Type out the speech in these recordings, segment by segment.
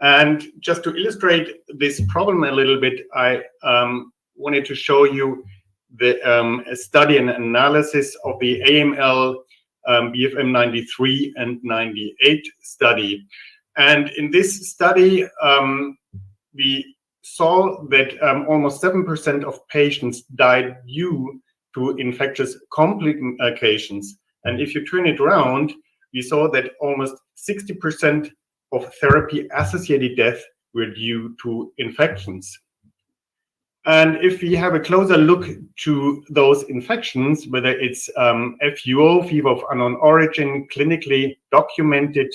And just to illustrate this problem a little bit, I wanted to show you the study and analysis of the AML BFM 93 and 98 study. And in this study, we saw that almost 7% of patients died due to infectious complications. And if you turn it around, we saw that almost 60% of therapy-associated deaths were due to infections. And if we have a closer look to those infections, whether it's FUO, fever of unknown origin, clinically documented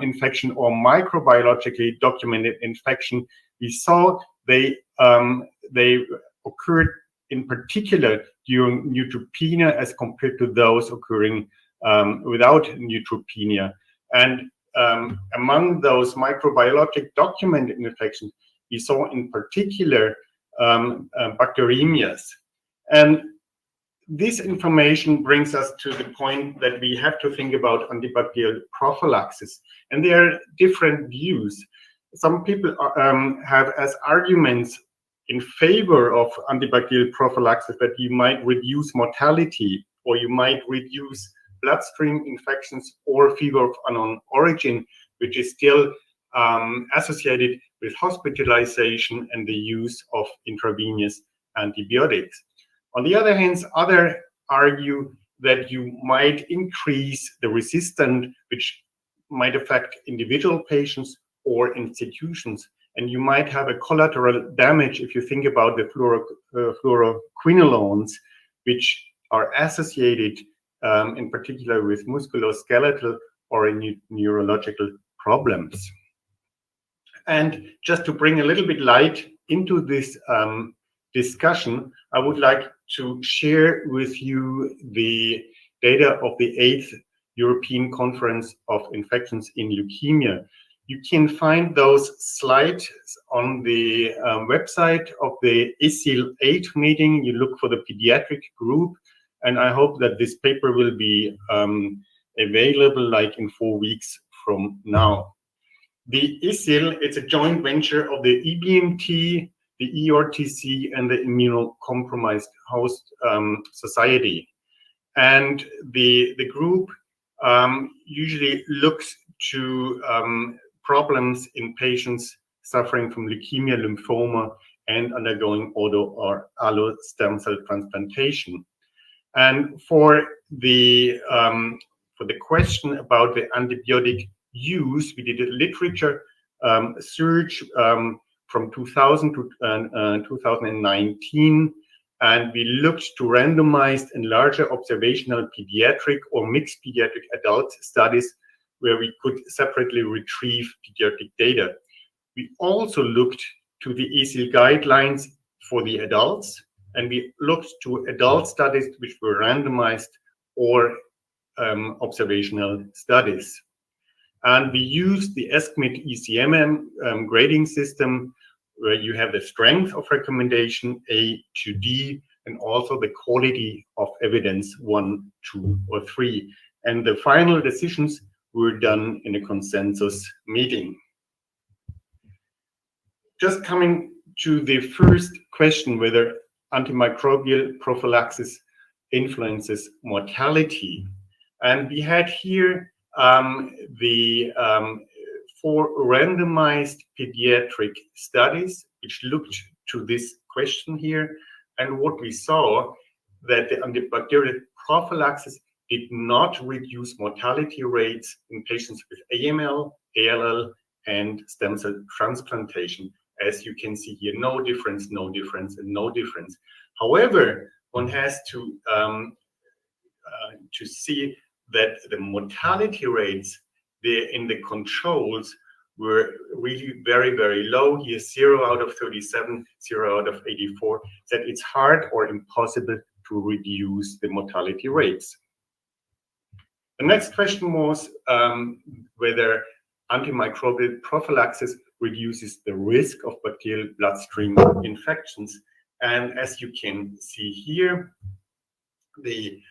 infection, or microbiologically documented infection, we saw they occurred in particular during neutropenia as compared to those occurring without neutropenia. And among those microbiologic documented infections, we saw in particular bacteremias. And this information brings us to the point that we have to think about antibacterial prophylaxis. And there are different views. Some people have as arguments in favor of antibacterial prophylaxis that you might reduce mortality, or you might reduce bloodstream infections or fever of unknown origin, which is still associated with hospitalization and the use of intravenous antibiotics. On the other hand, others argue that you might increase the resistance, which might affect individual patients or institutions, and you might have a collateral damage if you think about the fluoroquinolones, which are associated in particular with musculoskeletal or neurological problems. And just to bring a little bit light into this discussion, I would like to share with you the data of the 8th European Conference of Infections in Leukemia. You can find those slides on the website of the ISIL 8 meeting. You look for the pediatric group, and I hope that this paper will be available like in 4 weeks from now. The ISIL, it's a joint venture of the EBMT, the ERTC, and the Immunocompromised Host Society. And the group usually looks to problems in patients suffering from leukemia, lymphoma, and undergoing auto or allo stem cell transplantation. And for the question about the antibiotic use, we did a literature search from 2000 to 2019, and we looked to randomized and larger observational pediatric or mixed pediatric adult studies where we could separately retrieve pediatric data. We also looked to the ESIL guidelines for the adults, and we looked to adult studies which were randomized or observational studies. And we used the ESCMID ECMM grading system, where you have the strength of recommendation A to D, and also the quality of evidence 1, 2, or 3. And the final decisions were done in a consensus meeting. Just coming to the first question, whether antimicrobial prophylaxis influences mortality. And we had here the 4 randomized pediatric studies which looked to this question here. And what we saw, that the antibacterial prophylaxis did not reduce mortality rates in patients with AML, ALL, and stem cell transplantation. As you can see here, no difference, no difference, and no difference. However, one has to see that the mortality rates in the controls were really very, very low. Here, 0 out of 37, 0 out of 84, that it's hard or impossible to reduce the mortality rates. The next question was whether antimicrobial prophylaxis reduces the risk of bacterial bloodstream infections. And as you can see here, we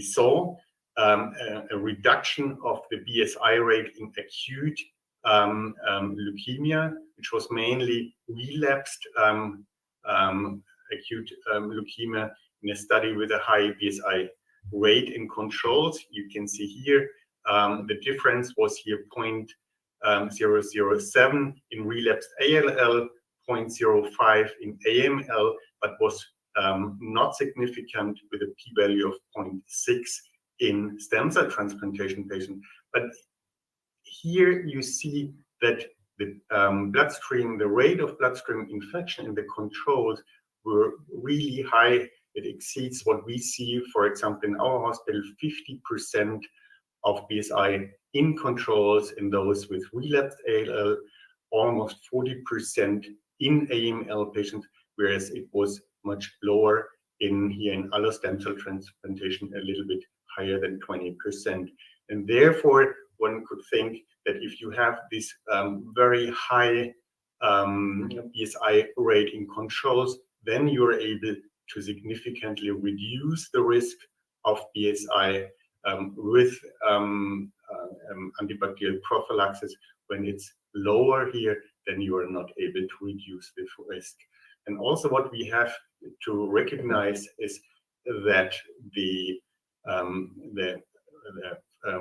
saw a reduction of the BSI rate in acute leukemia, which was mainly relapsed acute leukemia in a study with a high BSI rate in controls. You can see here the difference was here 0.007 in relapsed ALL, 0.05 in AML, but was not significant with a p-value of 0.6 in stem cell transplantation patients. But here you see that the bloodstream, the rate of bloodstream infection in the controls were really high. It exceeds what we see, for example, in our hospital, 50% of BSI in controls in those with relapsed ALL, almost 40% in AML patients, whereas it was much lower in allo stem cell transplantation, a little bit higher than 20%. And therefore, one could think that if you have this very high BSI rate in controls, then you are able to significantly reduce the risk of BSI with antibacterial prophylaxis. When it's lower here, then you are not able to reduce this risk. And also what we have to recognize is that the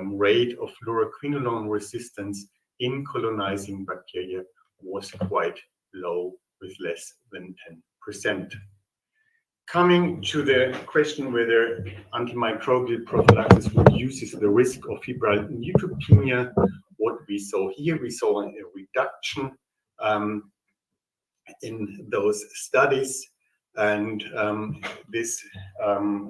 rate of fluoroquinolone resistance in colonizing bacteria was quite low, with less than 10%. Coming to the question whether antimicrobial prophylaxis reduces the risk of febrile neutropenia, what we saw here, we saw a reduction in those studies, and this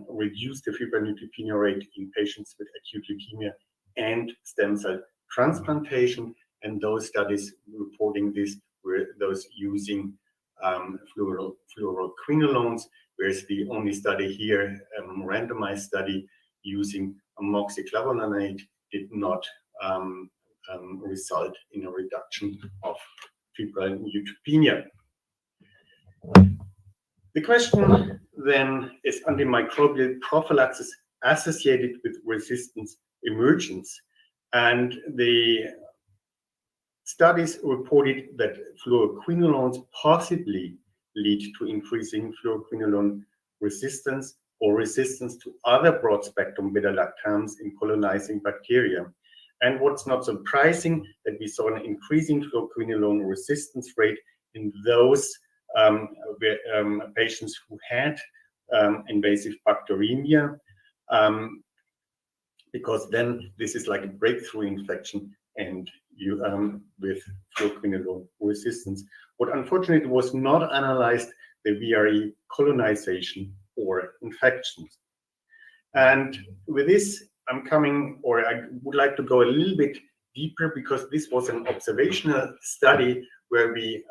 reduced the febrile neutropenia rate in patients with acute leukemia and stem cell transplantation. And those studies reporting this were those using fluoroquinolones, whereas the only study here, randomized study using amoxiclavulanate, did not result in a reduction of febrile neutropenia. The question then is antimicrobial prophylaxis associated with resistance emergence? And the studies reported that fluoroquinolones possibly lead to increasing fluoroquinolone resistance or resistance to other broad-spectrum beta-lactams in colonizing bacteria. And what's not surprising, that we saw an increasing fluoroquinolone resistance rate in those patients who had invasive bacteremia, because then this is like a breakthrough infection and you with fluoroquinolone resistance. What unfortunately was not analyzed, the VRE colonization or infections. And with this, I'm coming, or I would like to go a little bit deeper, because this was an observational study where we,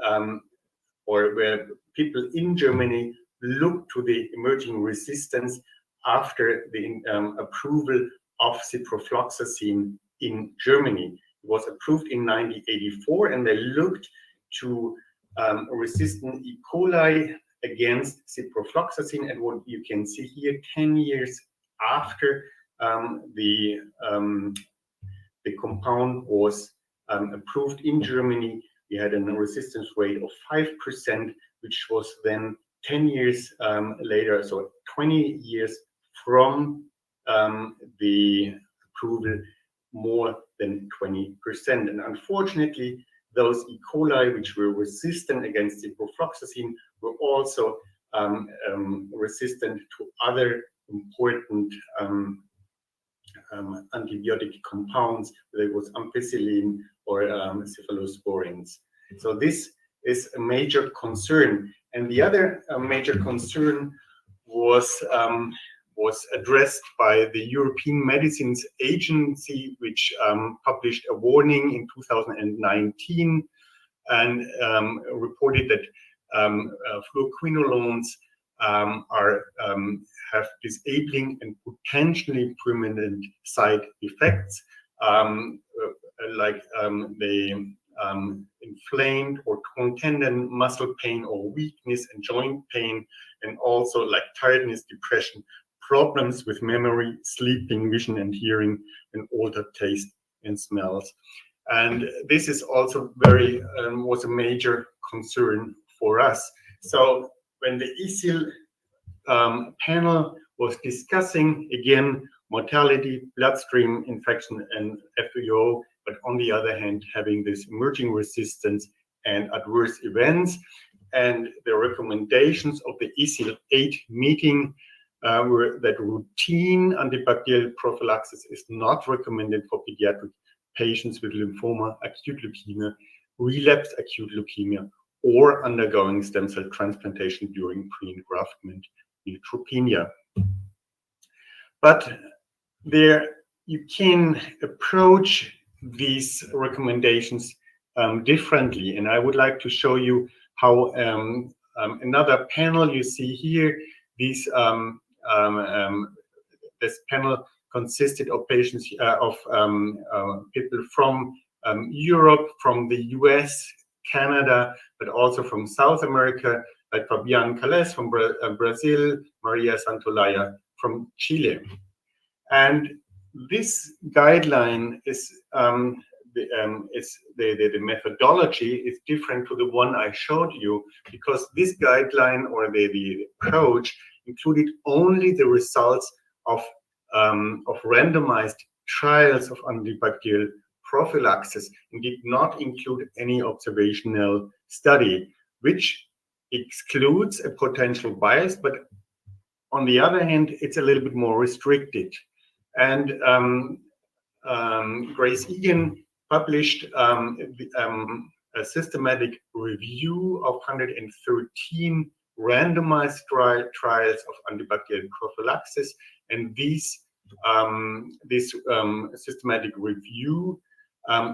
where people in Germany looked to the emerging resistance after the approval of ciprofloxacin in Germany. It was approved in 1984, and they looked to resistant E. coli against ciprofloxacin. And what you can see here, 10 years after the compound was approved in Germany, we had a resistance rate of 5%, which was then 10 years later, so 20 years from the approval, more than 20%. And unfortunately, those E. coli which were resistant against ciprofloxacin were also resistant to other important antibiotic compounds, whether it was ampicillin or cephalosporins. So this is a major concern. And the other major concern was addressed by the European Medicines Agency, which published a warning in 2019 and reported that fluoroquinolones have disabling and potentially permanent side effects, like the inflamed or torn tendon, muscle pain or weakness, and joint pain, and also like tiredness, depression, problems with memory, sleeping, vision and hearing, and altered taste and smells. And this is also very was a major concern for us. So when the ESIL panel was discussing, again, mortality, bloodstream infection, and FVO, but on the other hand, having this emerging resistance and adverse events, and the recommendations of the ESIL 8 meeting were that routine antibacterial prophylaxis is not recommended for pediatric patients with lymphoma, acute leukemia, relapsed acute leukemia, or undergoing stem cell transplantation during pre-engraftment neutropenia. But there you can approach these recommendations differently, and I would like to show you how another panel you see here. This panel consisted of patients people from Europe, from the US, Canada, but also from South America, like Fabian Calles from Brazil, Maria Santolaya from Chile. And this guideline is the methodology is different to the one I showed you, because this guideline, or the approach, included only the results of randomized trials of antibacterial prophylaxis and did not include any observational study, which excludes a potential bias, but on the other hand, it's a little bit more restricted. And Grace Egan published a systematic review of 113 randomized trials of antibacterial prophylaxis, and this systematic review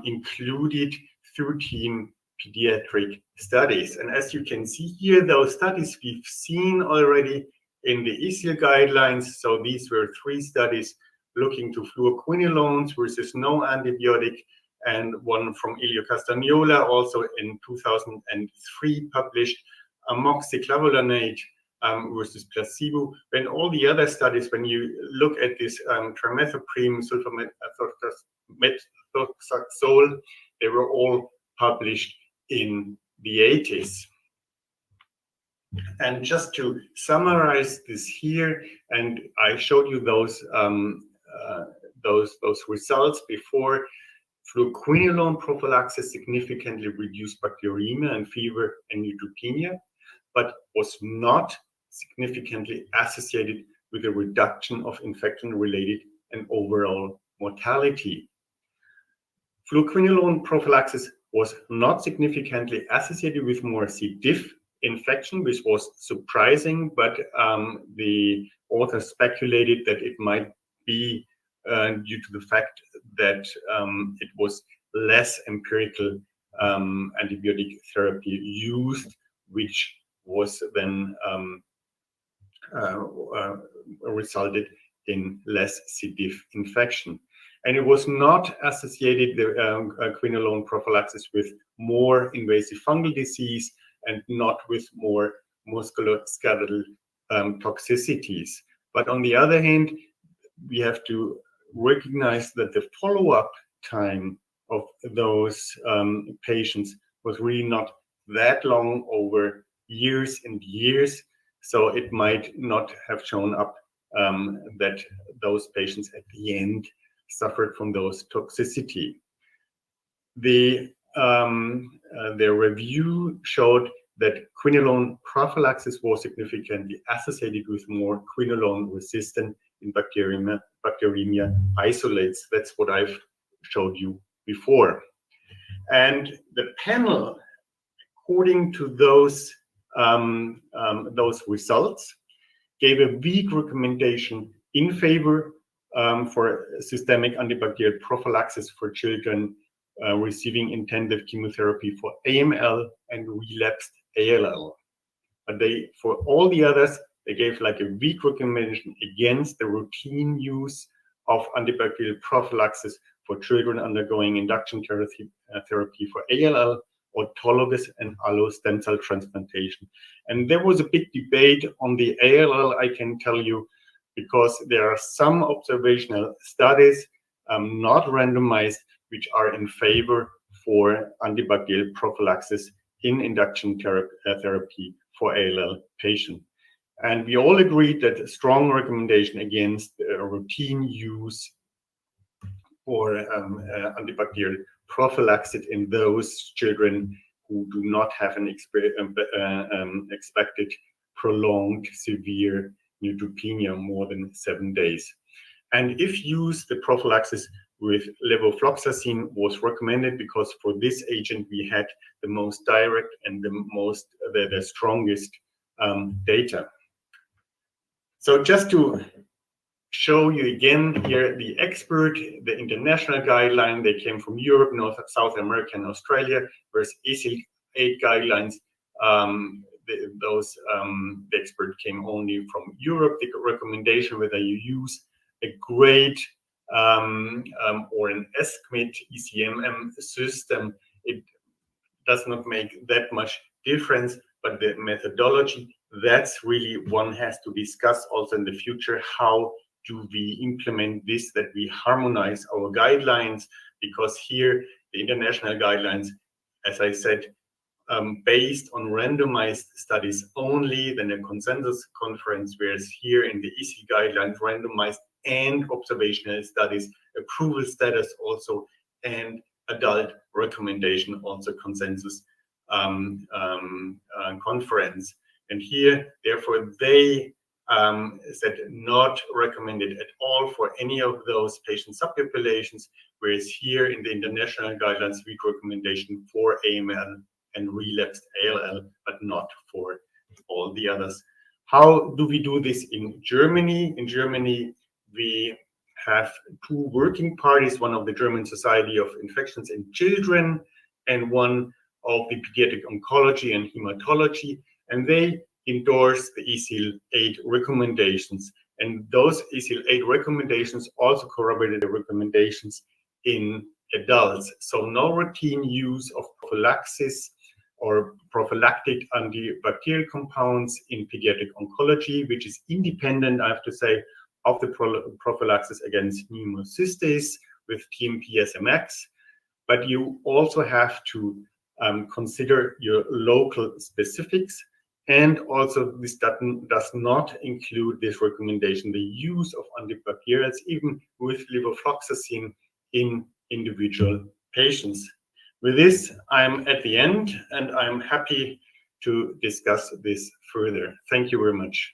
included 13 pediatric studies. And as you can see here, those studies we've seen already in the ESIL guidelines. So these were 3 studies looking to fluoroquinolones versus no antibiotic, and one from Elio Castagnola, also in 2003 published, amoxiclavulanate versus placebo. When all the other studies, when you look at this trimethoprim, sulfamethoxazole, they were all published in the 80s. And just to summarize this here, and I showed you those results before. Fluoroquinolone prophylaxis significantly reduced bacteremia and fever and neutropenia, but was not significantly associated with a reduction of infection-related and overall mortality. Fluoroquinolone prophylaxis was not significantly associated with more C. diff infection, which was surprising, but the author speculated that it might be due to the fact that it was less empirical antibiotic therapy used, which was then resulted in less C. diff infection. And it was not associated, the quinolone prophylaxis, with more invasive fungal disease and not with more musculoskeletal toxicities. But on the other hand, we have to recognize that the follow-up time of those patients was really not that long, over years and years. So it might not have shown up that those patients at the end suffered from those toxicity. The review showed that quinolone prophylaxis was significantly associated with more quinolone-resistant in bacteremia isolates. That's what I've showed you before. And the panel, according to those results, gave a weak recommendation in favor for systemic antibacterial prophylaxis for children receiving intensive chemotherapy for AML and relapsed ALL. But for all the others, they gave like a weak recommendation against the routine use of antibacterial prophylaxis for children undergoing induction therapy for ALL, autologous and allo stem cell transplantation. And there was a big debate on the ALL, I can tell you, because there are some observational studies, not randomized, which are in favor for antibacterial prophylaxis in induction therapy for ALL patients. And we all agreed that a strong recommendation against routine use for antibacterial prophylaxis in those children who do not have an expected prolonged severe neutropenia more than 7 days. And if used, the prophylaxis with levofloxacin was recommended because for this agent we had the most direct and the strongest data. So just to show you again here, the the international guideline, they came from Europe, South America, and Australia, whereas ACIL 8 guidelines, the expert came only from Europe. The recommendation whether you use a grade or an ESCMID ECMM system, it does not make that much difference, but the methodology, that's really one has to discuss also in the future. How do we implement this, that we harmonize our guidelines? Because here the international guidelines, as I said, based on randomized studies only, then a consensus conference, whereas here in the EC guidelines, randomized and observational studies, approval status also, and adult recommendation also consensus conference. And here, therefore, they said not recommended at all for any of those patient subpopulations, whereas here in the international guidelines, weak recommendation for AML and relapsed ALL, but not for all the others. How do we do this in Germany? In Germany, we have two working parties, one of the German Society of Infections in Children and one of the Pediatric Oncology and Hematology, and they endorse the ECIL 8 recommendations. And those ECIL 8 recommendations also corroborated the recommendations in adults. So no routine use of prophylaxis or prophylactic antibacterial compounds in pediatric oncology, which is independent, I have to say, of the prophylaxis against pneumocystis with TMP-SMX. But you also have to consider your local specifics. And also this does not include this recommendation, the use of antibacterials, even with levofloxacin in individual patients. With this, I'm at the end and I'm happy to discuss this further. Thank you very much.